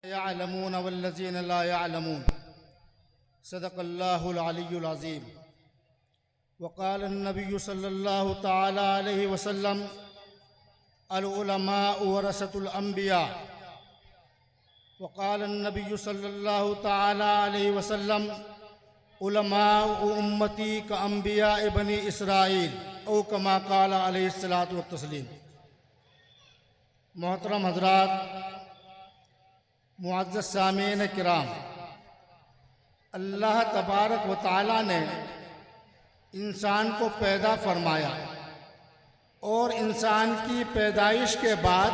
यअलमून वल्लज़ीन ला यअलमून सदक़ल्लाहुल अलियुल अज़ीम। वक़ाल अन्नबिय्यु सल्लल्लाहु तआला अलैहि वसल्लम अल उलमाउ वरसतुल अंबिया। वक़ाल अन्नबिय्यु सल्लल्लाहु तआला अलैहि वसल्लम उलमाउ उम्मती का अंबिया बनी इसराइल औ कमा क़ाल अलैहिस्सलातु वत्तस्लीम। मोहतरम हज़रात, मुअज़्ज़ज़ सामीन किराम, अल्लाह तबारक व तआला ने इंसान को पैदा फरमाया और इंसान की पैदाइश के बाद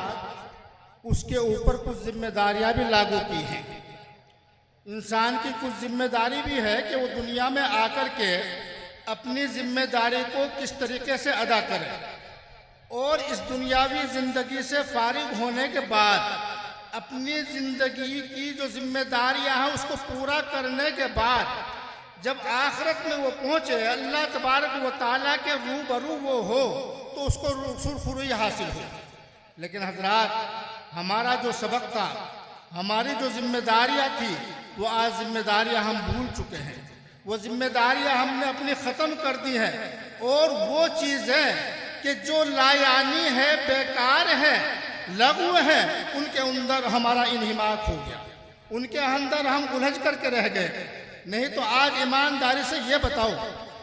उसके ऊपर कुछ जिम्मेदारियां भी लागू की हैं। इंसान की कुछ जिम्मेदारी भी है कि वो दुनिया में आकर के अपनी जिम्मेदारी को किस तरीके से अदा करे और इस दुनियावी ज़िंदगी से फारिग होने के बाद अपनी ज़िंदगी की जो जिम्मेदारियां हैं उसको पूरा करने के बाद जब आखिरत में वो पहुँचे, अल्लाह तबारक व तआला के रूबरू वो हो तो उसको सुरखुरी हासिल हो। लेकिन हजरात, हमारा जो सबक था, हमारी जो जिम्मेदारियां थी, वो आज जिम्मेदारियां हम भूल चुके हैं। वो जिम्मेदारियां हमने अपनी ख़त्म कर दी हैं और वो चीज़ें कि जो लायानी है, बेकार है, लघु है, उनके अंदर हमारा इन्हिमाक हो गया, उनके अंदर हम उलझ करके रह गए। नहीं तो आज ईमानदारी से ये बताओ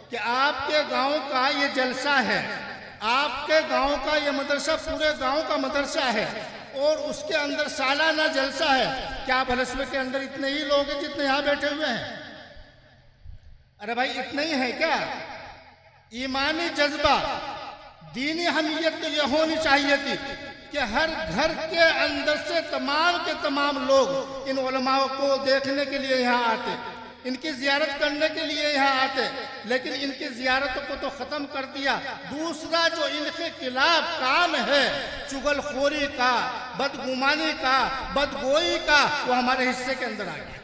कि आपके गांव का ये जलसा है, आपके गांव का ये मदरसा पूरे गांव का मदरसा है और उसके अंदर सालाना जलसा है। क्या भलसवे के अंदर इतने ही लोग हैं जितने यहाँ बैठे हुए हैं? अरे भाई, इतने ही है क्या? ईमानी जज्बा, दीनी हमीयत तो ये होनी चाहिए थी कि हर घर के अंदर से तमाम के तमाम लोग इन उलमाओं को देखने के लिए यहाँ आते, इनकी जियारत करने के लिए यहाँ आते। लेकिन इनकी जियारतों को तो ख़त्म कर दिया। दूसरा जो इनके खिलाफ काम है, चुगलखोरी का, बदगुमानी का, बदगोई का, वो हमारे हिस्से के अंदर आ गया।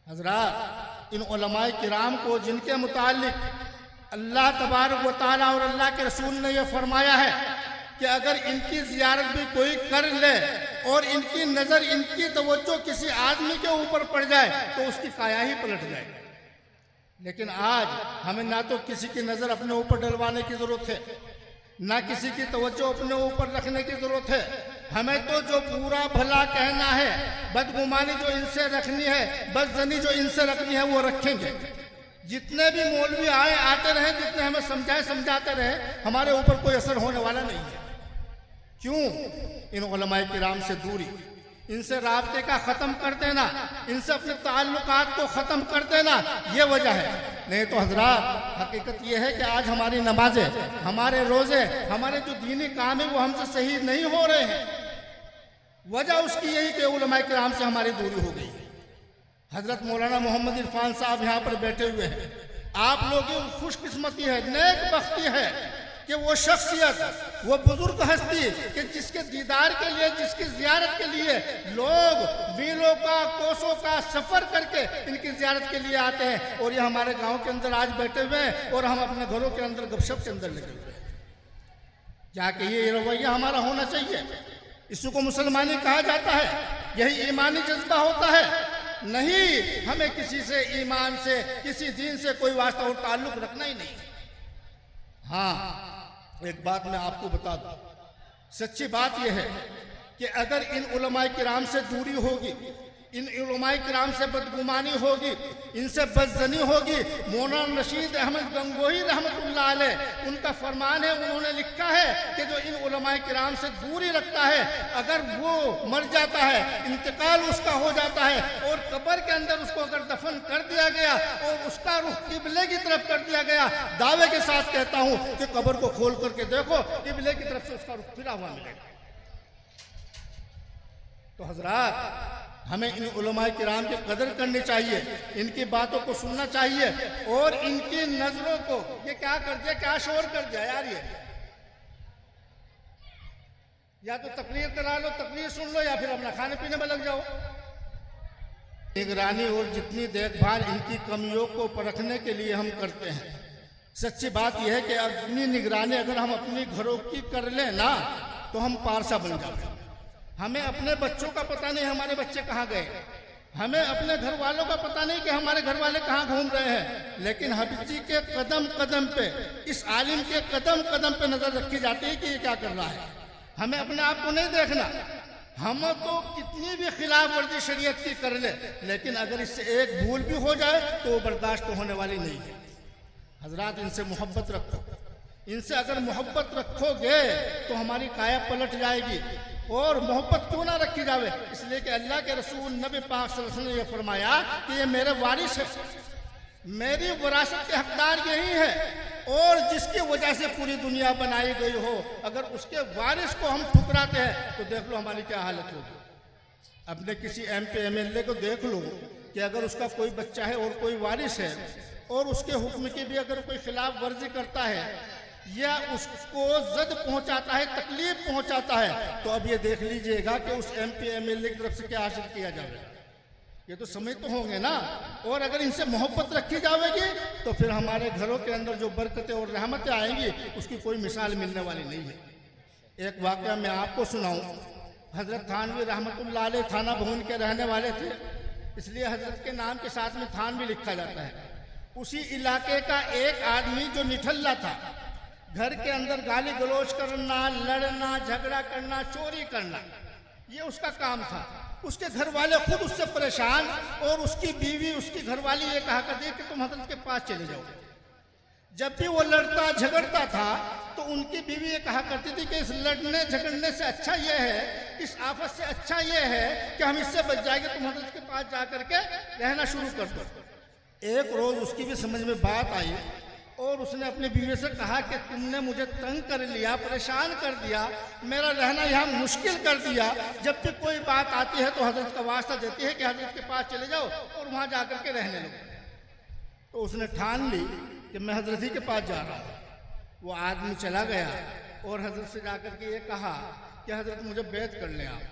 हज़रात, इन उलमाए किराम को जिनके मुतालिक अल्लाह तबारक व तआला और अल्लाह के रसूल ने यह फरमाया है कि अगर इनकी जियारत भी कोई कर ले और इनकी नज़र, इनकी तवज्जो किसी आदमी के ऊपर पड़ जाए तो उसकी काया ही पलट जाए। लेकिन आज हमें ना तो किसी की नज़र अपने ऊपर डलवाने की ज़रूरत है, ना किसी की तवज्जो अपने ऊपर रखने की ज़रूरत है। हमें तो जो पूरा भला कहना है, बदगुमानी जो इनसे रखनी है, बदजनी जो इनसे रखनी है, वो रखेंगे। जितने भी मौलवी आए आते रहे, जितने हमें समझाते रहे, हमारे ऊपर कोई असर होने वाला नहीं है। क्यों? इन उलमाए किराम से दूरी, इनसे राब्ते का ख़त्म कर देना, इनसे अपने ताल्लुकात को ख़त्म कर देना, ये वजह है। नहीं तो हजरात, हकीकत ये है कि आज हमारी नमाजें, हमारे रोज़े, हमारे जो दीनी काम है वो हमसे सही नहीं हो रहे हैं। वजह उसकी यही कि उलमाए किराम से हमारी दूरी हो गई। हजरत मौलाना मोहम्मद इरफान साहब यहाँ पर बैठे हुए हैं। आप लोगों की खुशकिस्मती है, नेक बख्ती है कि वो शख्सियत, वो बुजुर्ग हस्ती कि जिसके दीदार के लिए, जिसकी जियारत के लिए लोग मीलों का, कोसों का सफ़र करके इनकी जियारत के लिए आते हैं। और ये हमारे गांव के अंदर आज बैठे हुए हैं और हम अपने घरों के अंदर गपशप के अंदर लगे हुए हैं। जाके ये रवैया हमारा होना चाहिए। इसको मुसलमानी कहा जाता है, यही ईमानी जज्बा होता है। नहीं, हमें किसी से, ईमान से, किसी दीन से कोई वास्ता और ताल्लुक रखना ही नहीं। हाँ, एक बात मैं आपको बता दूं, सच्ची बात यह है कि अगर इन उलमाए किराम से दूरी होगी, इन उलमाए किराम से बदगुमानी होगी, इनसे बदजनी होगी। मौलाना रशीद अहमद गंगोही रहमतुल्लाह अलैह, उनका फरमान है, उन्होंने लिखा है कि जो इन उलमाए किराम से दूरी रखता है, अगर वो मर जाता है, इंतकाल उसका हो जाता है और कब्र के अंदर उसको अगर दफन कर दिया गया और उसका रुख किबले की तरफ कर दिया गया, दावे के साथ कहता हूँ कि कब्र को खोल करके देखो, किबले की तरफ से उसका रुख फिरा हुआ मिलेगा। तो हजरात, हमें इन उलमाए किराम की कदर करनी चाहिए, इनकी बातों को सुनना चाहिए और इनकी नजरों को, ये क्या कर दिया, क्या शोर कर दिया यार, ये या तो तकरीर करा लो, तकरीर सुन लो, या फिर अपना खाने पीने में लग जाओ। निगरानी और जितनी देखभाल इनकी कमियों को परखने के लिए हम करते हैं, सच्ची बात यह है कि अपनी निगरानी अगर हम अपनी घरों की कर लें ना, तो हम पारसा बन जाते हैं। हमें अपने बच्चों का पता नहीं हमारे बच्चे कहाँ गए, हमें अपने घर वालों का पता नहीं कि हमारे घर वाले कहाँ घूम रहे हैं, लेकिन हबीबी के कदम कदम पे, इस आलिम के कदम कदम पे नजर रखी जाती है कि ये क्या कर रहा है। हमें अपने आप को नहीं देखना, हम तो कितनी भी खिलाफ वर्जी शरीयत की कर ले, लेकिन अगर इससे एक भूल भी हो जाए तो वो बर्दाश्त होने वाली नहीं है। हजरात, इनसे मोहब्बत रखो, इनसे अगर मोहब्बत रखोगे तो हमारी काया पलट जाएगी। और मोहब्बत क्यों ना रखी जावे, इसलिए कि अल्लाह के रसूल नबी पाक सल्लल्लाहु अलैहि वसल्लम ने यह फरमाया कि ये मेरे वारिस है, मेरी विरासत के हकदार यही है, और जिसकी वजह से पूरी दुनिया बनाई गई हो, अगर उसके वारिस को हम ठुकराते हैं तो देख लो हमारी क्या हालत होगी। अपने किसी MP MLA को देख लो कि अगर उसका कोई बच्चा है और कोई वारिस है और उसके हुक्म की भी अगर कोई खिलाफ वर्जी करता है या उसको जद पहुंचाता है, तकलीफ पहुंचाता है, तो अब ये देख लीजिएगा कि उस MP MLA की तरफ से क्या हासिल किया जाएगा। ये तो समझ तो होंगे ना। और अगर इनसे मोहब्बत रखी जाएगी तो फिर हमारे घरों के अंदर जो बरकतें और रहमतें आएंगी उसकी कोई मिसाल मिलने वाली नहीं है। एक वाकया मैं आपको सुनाऊं। हजरत थानवी रहमतुल्लाह अलैह थाना भवन के रहने वाले थे, इसलिए हजरत के नाम के साथ में थान भी लिखा जाता है। उसी इलाके का एक आदमी जो निठल्ला था, घर के अंदर गाली गलौज करना, लड़ना, झगड़ा करना, चोरी करना, ये उसका काम था। उसके घर वाले खुद उससे परेशान, और उसकी बीवी, उसकी घरवाली ये कहा करती है कि तुम हजरत के पास चले जाओ। जब भी वो लड़ता झगड़ता था तो उनकी बीवी ये कहा करती थी कि इस लड़ने झगड़ने से अच्छा ये है, इस आफत से अच्छा ये है कि हम इससे बच जाएंगे, तुम हजरत के पास जा करके रहना शुरू कर दो। एक रोज उसकी भी समझ में बात आई और उसने अपनी बीवी से कहा कि तुमने मुझे तंग कर लिया, परेशान कर दिया, मेरा रहना यहाँ मुश्किल कर दिया। जब भी कोई बात आती है तो हजरत का वास्ता देती है कि हजरत के पास चले जाओ और वहाँ जा कर के रहने लो। तो उसने ठान ली कि मैं हजरत ही के पास जा रहा हूँ। वो आदमी चला गया और हजरत से जाकर के ये कहा कि हजरत मुझे बैत कर ले आप।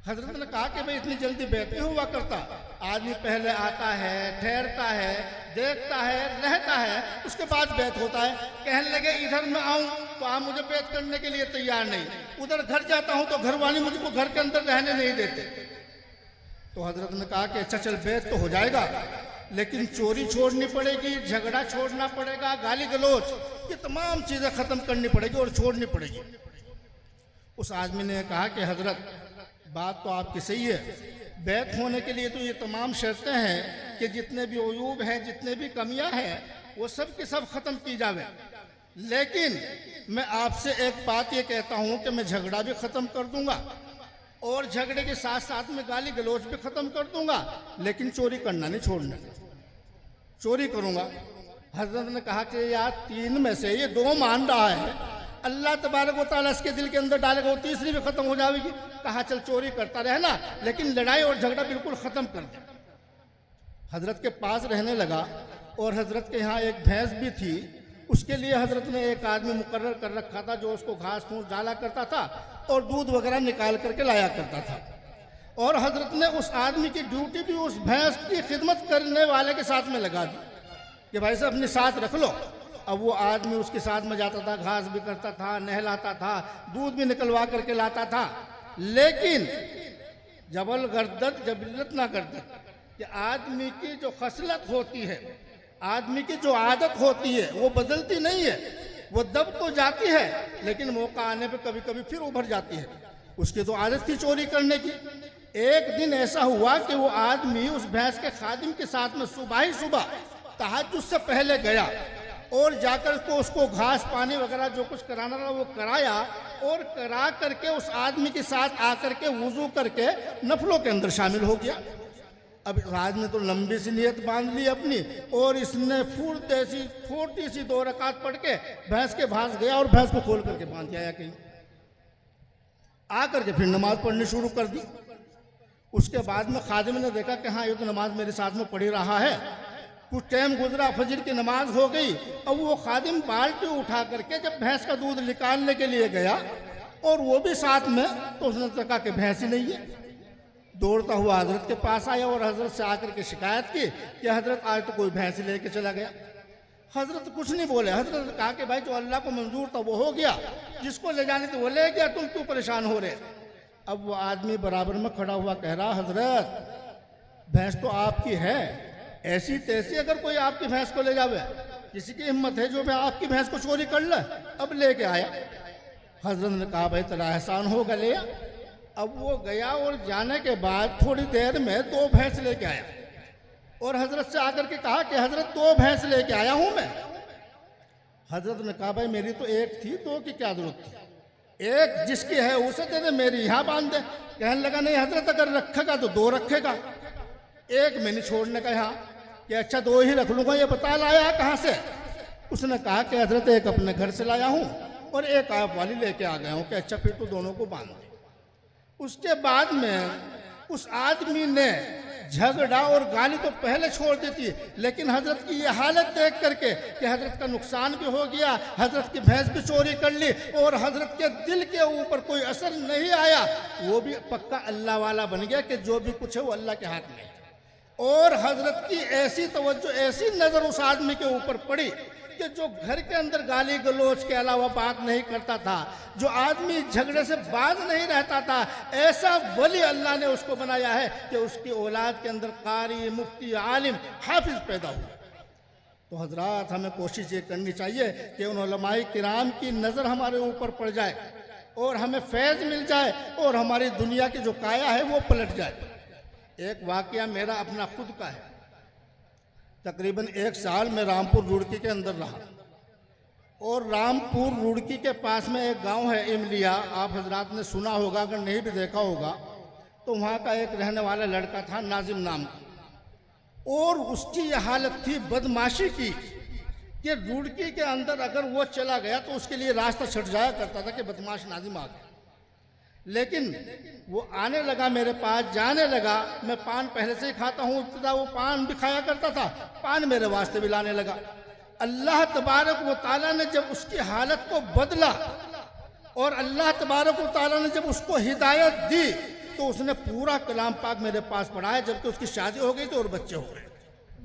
हजरत ने कहा कि भाई इतनी जल्दी बैत नहीं हुआ करता, आदमी पहले आता है, ठहरता है, देखता है, रहता है, उसके बाद बैत होता है। कहने लगे इधर मैं आऊं तो आप मुझे बैत करने के लिए तैयार नहीं, उधर घर जाता हूं तो घर वाले मुझको घर के अंदर रहने नहीं देते। तो हजरत ने कहा कि अच्छा चल बैत तो हो जाएगा, लेकिन चोरी छोड़नी पड़ेगी, झगड़ा छोड़ना पड़ेगा, गाली गलौज, ये तमाम चीजें खत्म करनी पड़ेगी और छोड़नी पड़ेगी। उस आदमी ने कहा कि हजरत बात तो आपकी सही है, बैत होने के लिए तो ये तमाम शर्तें हैं कि जितने भी अयूब हैं, जितने भी कमियां हैं, वो सब की सब खत्म की जावे। लेकिन मैं आपसे एक बात ये कहता हूं कि मैं झगड़ा भी खत्म कर दूंगा और झगड़े के साथ साथ में गाली गलौज भी खत्म कर दूंगा, लेकिन चोरी करना नहीं छोड़ना, चोरी करूंगा। हजरत ने कहा कि यार तीन में से ये दो मान रहा है, अल्लाह तबारक व तआला इसके दिल के अंदर डालेगा, वो तीसरी भी खत्म हो जाएगी। कहा चल चोरी करता रहना, लेकिन लड़ाई और झगड़ा बिल्कुल खत्म कर दे। हजरत के पास रहने लगा और हजरत के यहाँ एक भैंस भी थी, उसके लिए हजरत ने एक आदमी मुकर्रर कर रखा था जो उसको घास फूस डाला करता था और दूध वगैरह निकाल करके लाया करता था। और हजरत ने उस आदमी की ड्यूटी भी उस भैंस की खिदमत करने वाले के साथ में लगा दी कि भाई साहब अपने साथ रख लो। अब वो आदमी उसके साथ में जाता था, घास भी करता था, नहलाता था, दूध भी निकलवा करके लाता था। लेकिन जबल गर्दत जबिल्लत ना गर्दत, कि आदमी की जो खसलत होती है, आदमी की जो आदत होती है वो बदलती नहीं है। वो दब तो जाती है लेकिन मौका आने पे कभी कभी फिर उभर जाती है। उसकी तो आदत थी चोरी करने की। एक दिन ऐसा हुआ कि वो आदमी उस भैंस के खादिम के साथ में सुबह ही सुबह तहज्जुद से पहले गया और जाकर को उसको घास पानी वगैरह जो कुछ कराना था वो कराया, और करा करके उस आदमी के साथ आकर के वुजू करके नफलों के अंदर शामिल हो गया। अब राज ने तो लंबी सी नियत बांध ली अपनी, और इसने फूलते सी छोटी सी 2 रकात पढ़ के भैंस के पास गया और भैंस को खोल करके बांध दिया कहीं, आकर के फिर नमाज पढ़नी शुरू कर दी। उसके बाद में खादिम ने देखा कि हाँ ये तो नमाज मेरे साथ में पढ़ी रहा है। कुछ टाइम गुजरा, फजर की नमाज हो गई। अब वो खादिम बाल्टी उठा करके जब भैंस का दूध निकालने के लिए गया और वो भी साथ में, तो उसने देखा कि भैंस ही नहीं है। दौड़ता हुआ हजरत के पास आया और हजरत से आकर के शिकायत की कि हजरत आज तो कोई भैंस लेके चला गया। हजरत कुछ नहीं बोले। हजरत ने कहा कि भाई जो अल्लाह को मंजूर था वो हो गया, जिसको ले जाने थे वो ले गया, तुम क्यों परेशान हो रहे। अब वो आदमी बराबर में खड़ा हुआ कह रहा, हजरत भैंस तो आपकी है, ऐसी तैसी अगर कोई आपकी भैंस को ले जावे, किसी की हिम्मत है जो मैं आपकी भैंस को चोरी कर ले? अब लेके आया। हजरत ने कहा भाई तेरा एहसान होगा, ले आ। अब वो गया और जाने के बाद थोड़ी देर में 2 भैंस लेके आया और हजरत से आकर के कहा कि हजरत 2 भैंस लेके आया हूं मैं। हजरत ने कहा भाई मेरी तो एक थी, 2 की क्या जरूरत थी, एक जिसकी है उसे दे दे, मेरी यहाँ बांध दे। कहने लगा नहीं हजरत अगर रखेगा तो 2 रखेगा, एक में नहीं छोड़ने का यहाँ, कि अच्छा 2 ही रख लूंगा। ये बता लाया कहाँ से? उसने कहा कि हजरत एक अपने घर से लाया हूँ और एक आप वाली लेके आ गया हूँ। कि अच्छा फिर तो दोनों को बांध दे। उसके बाद में उस आदमी ने झगड़ा और गाली तो पहले छोड़ दी थी, लेकिन हजरत की ये हालत देख करके कि हजरत का नुकसान भी हो गया, हजरत की भैंस भी चोरी कर ली और हजरत के दिल के ऊपर कोई असर नहीं आया, वो भी पक्का अल्लाह वाला बन गया कि जो भी कुछ है वो अल्लाह के हाथ में है। और हजरत की ऐसी तवज्जो, ऐसी नजर उस आदमी के ऊपर पड़ी कि जो घर के अंदर गाली गलोच के अलावा बात नहीं करता था, जो आदमी झगड़े से बाज नहीं रहता था, ऐसा वली अल्लाह ने उसको बनाया है कि उसकी औलाद के अंदर कारी, मुफ्ती, आलिम, हाफिज पैदा हुआ। तो हजरात हमें कोशिश ये करनी चाहिए कि उन उलमाए किराम की नज़र हमारे ऊपर पड़ जाए और हमें फैज़ मिल जाए और हमारी दुनिया की जो काया है वो पलट जाए। एक वाकया मेरा अपना खुद का है। तकरीबन 1 साल में रामपुर रुड़की के अंदर रहा और रामपुर रुड़की के पास में एक गांव है इमलिया, आप हजरात ने सुना होगा, अगर नहीं भी देखा होगा तो वहाँ का एक रहने वाला लड़का था नाजिम नाम का, और उसकी यह हालत थी बदमाशी की कि रुड़की के अंदर अगर वो चला गया तो उसके लिए रास्ता छट जाया करता था कि बदमाश नाजिम आ गया। लेकिन वो आने लगा मेरे पास, जाने लगा। मैं पान पहले से ही खाता हूँ, इब्तिदा वो पान भी खाया करता था, पान मेरे वास्ते भी लाने लगा। अल्लाह तबारक व ताला ने जब उसकी हालत को बदला और अल्लाह तबारक व ताला ने जब उसको हिदायत दी तो उसने पूरा कलाम पाक मेरे पास पढ़ाया, जबकि उसकी शादी हो गई थी और बच्चे हो गए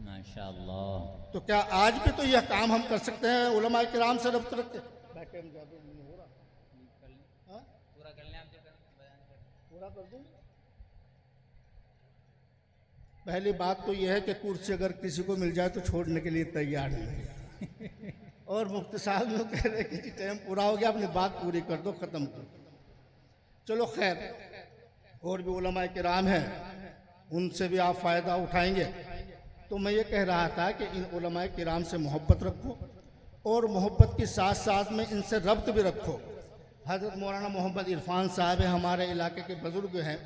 माशाअल्लाह। तो क्या आज भी तो यह काम हम कर सकते हैं उलमाए किराम से रब्त रखते? पूरा कर दूं। पहली बात तो यह है कि कुर्सी अगर किसी को मिल जाए तो छोड़ने के लिए तैयार नहीं और मुफ्ती साहब लोग कह रहे कि टाइम पूरा हो गया, अपनी बात पूरी कर दो, ख़त्म कर दो। चलो खैर, और भी उलमाए किराम हैं, उनसे भी आप फ़ायदा उठाएंगे। तो मैं ये कह रहा था कि इन उलमाए किराम से मोहब्बत रखो और मोहब्बत के साथ साथ में इनसे रब्त भी रखो। हज़रत मौलाना मोहम्मद इरफान साहब है, हमारे इलाके के बुज़ुर्ग हैं,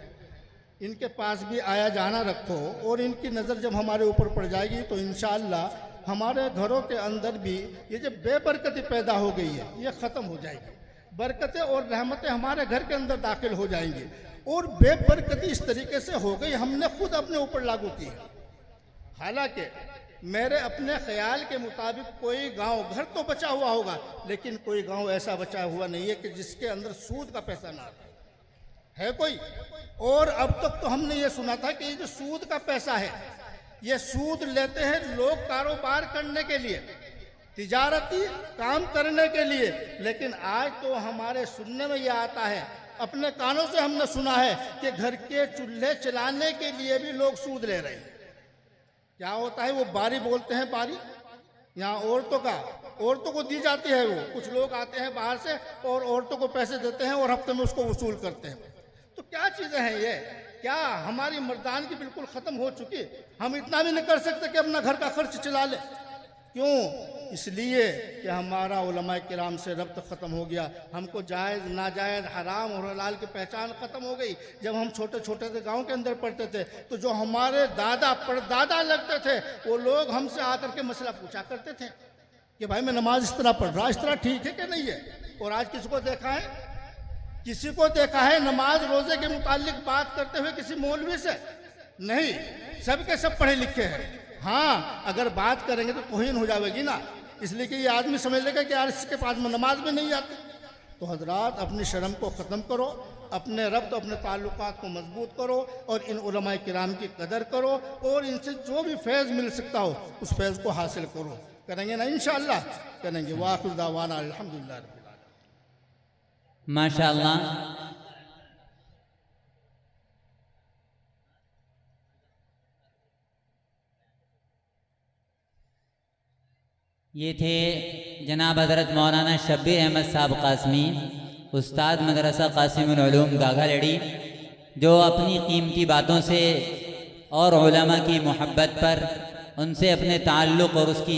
इनके पास भी आया जाना रखो और इनकी नज़र जब हमारे ऊपर पड़ जाएगी तो इंशाअल्लाह हमारे घरों के अंदर भी ये जो बेबरकती पैदा हो गई है ये ख़त्म हो जाएगी। बरकतें और रहमतें हमारे घर के अंदर दाखिल हो जाएंगी। और बेबरकती इस तरीके से हो गई, हमने खुद अपने ऊपर लागू की है। हालांकि मेरे अपने ख्याल के मुताबिक कोई गांव, घर तो बचा हुआ होगा, लेकिन कोई गांव ऐसा बचा हुआ नहीं है कि जिसके अंदर सूद का पैसा ना है कोई। और अब तक तो हमने ये सुना था कि ये जो सूद का पैसा है, ये सूद लेते हैं लोग कारोबार करने के लिए, तिजारती काम करने के लिए। लेकिन आज तो हमारे सुनने में ये आता है, अपने कानों से हमने सुना है कि घर के चूल्हे चलाने के लिए भी लोग सूद ले रहे हैं। क्या होता है, वो बारी बोलते हैं, बारी यहाँ औरतों को दी जाती है। वो कुछ लोग आते हैं बाहर से और औरतों को पैसे देते हैं और हफ्ते में उसको वसूल करते हैं। तो क्या चीज़ें हैं ये? क्या हमारी मर्दानगी बिल्कुल ख़त्म हो चुकी? हम इतना भी नहीं कर सकते कि अपना घर का खर्च चला ले? क्यों? इसलिए कि हमारा उलमाए किराम से रब्त ख़त्म हो गया। हमको जायज़ नाजायज़, हराम और हलाल की पहचान ख़त्म हो गई। जब हम छोटे छोटे से गाँव के अंदर पढ़ते थे तो जो हमारे दादा परदादा लगते थे वो लोग हमसे आकर के मसला पूछा करते थे कि भाई मैं नमाज इस तरह पढ़ रहा, इस तरह ठीक है कि नहीं है? और आज किसी को देखा है नमाज रोज़े के मुतालिक बात करते हुए किसी मौलवी से? नहीं, सबके सब पढ़े लिखे हैं। हाँ, अगर बात करेंगे तो तौहीन हो जाएगी ना, इसलिए कि ये आदमी समझ लेगा कि यार इसके पास में नमाज भी नहीं आती। तो हजरात अपनी शर्म को ख़त्म करो, अपने रब्त अपने ताल्लुकात को मजबूत करो और इन उलमाए किराम की कदर करो और इनसे जो भी फैज़ मिल सकता हो उस फैज़ को हासिल करो। करेंगे ना? इंशाअल्लाह करेंगे। वाखिर दावाना अल्हम्दुलिल्लाह रब्बिल आलमीन। माशाअल्लाह। ये थे जनाब हज़रत मौलाना शब्बीर अहमद साहब कासमी, उस्ताद मदरसा कासिमुल उलूम गाघालड़ी, जो अपनी कीमती बातों से और उलमा की मोहब्बत पर उनसे अपने ताल्लुक़ और उसकी